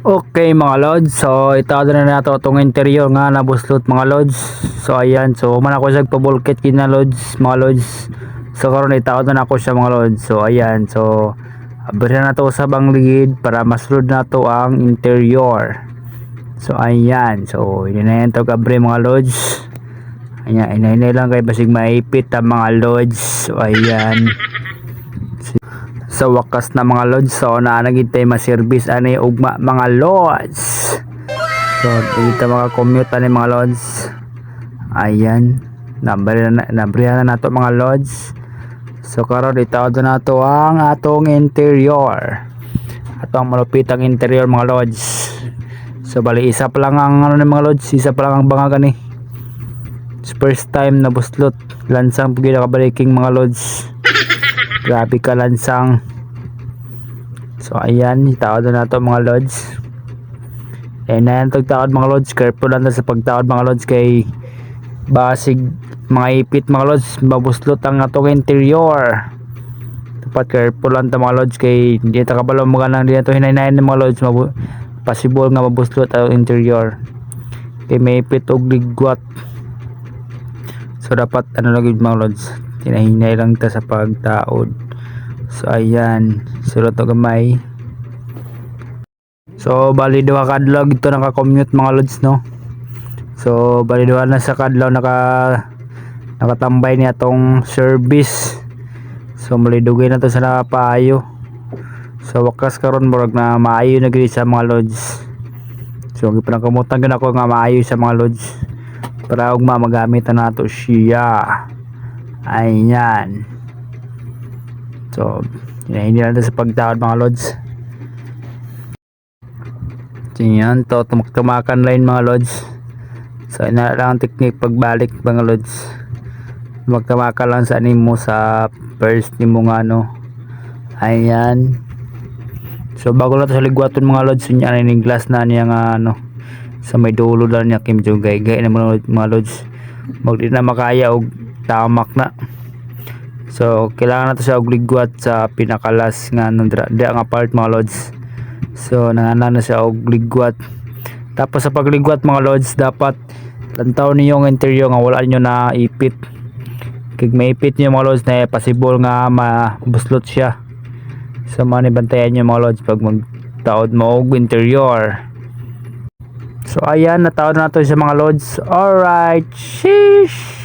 Okay mga lods, so itado na nato itong interior nga nabuslot mga lods. So ayan, so man ako sa pabulkit kina lods, mga lods. So karon itado na ako siya mga lods. So ayan, so abri na to sa bangligid para masulod na to ang interior. So ayan, so inayin to kabre mga lods. Ayan, inayin lang kay basig maipit ang mga lods. So ayan. Sa wakas na mga lods, so naanagintay ma-service ani ugma mga lods. So dito mga commute ani mga lods. Ayan, nabrihan na nato mga lods. So karon itaod na to ang atong interior. Atong malupitang interior mga lods. So bali isa pa lang ang ano ni mga lods, isa pa lang ang bangag ni. First time na buslot, lansang pugid kabaliking mga lods. Grabe ka lansang. So ayan, itaod na to mga lods. Eh na yan tagtaod mga lods, careful lang sa pagtaod mga lods kay basig mga ipit mga lods, mabuslot ang atong interior. Dapat careful lang ta mga lods kay hindi ta kabalo mo ganang dito hinay-hinayan mga lods, possible nga mabuslot ang interior. Kay may ipit og ligwat. So dapat ano lagi mga lods, hinahinay lang ta sa pagtaod. So ayan, sulot o gamay. So bali duha kadlaw ito naka-commute mga lods no. So bali duha na sa kadlaw nakatambay niya tong service. So malidugay na to sa napaayo. So wakas karon murag na maayo na gid sa mga lods. So gipanakamutan gyud ako nga maayo sa mga lods para ugma magamit na nato siya. Ayan. So hindi na sa pagtaod mga lods. Yan to tumak-tumakan line mga lods. So ina lang ang technique pagbalik mga lods. Tumak-tumakan lang sa animo sa first nimo nga no. Ayan. So bago na to sa ligwaton mga lods, nya na ning glass na niya nga ano sa may dulo lang niya kim jugay gay na mga lods. Magdi na makaya og tamak na. So kailangan nato siya og ligwat sa pinakalas nga nga part mga lods. So nanana na siya og ligwat. Tapos sa pagligwat mga lods, dapat lantaw niyo ang interior nga wala niyo na ipit. Kag may ipit niyo mga lods na possible nga mabuslot siya. So manibantayan niyo mga lods pag magtaod mo og interior. So ayan, nataod na to sa mga lods. Alright, sheesh.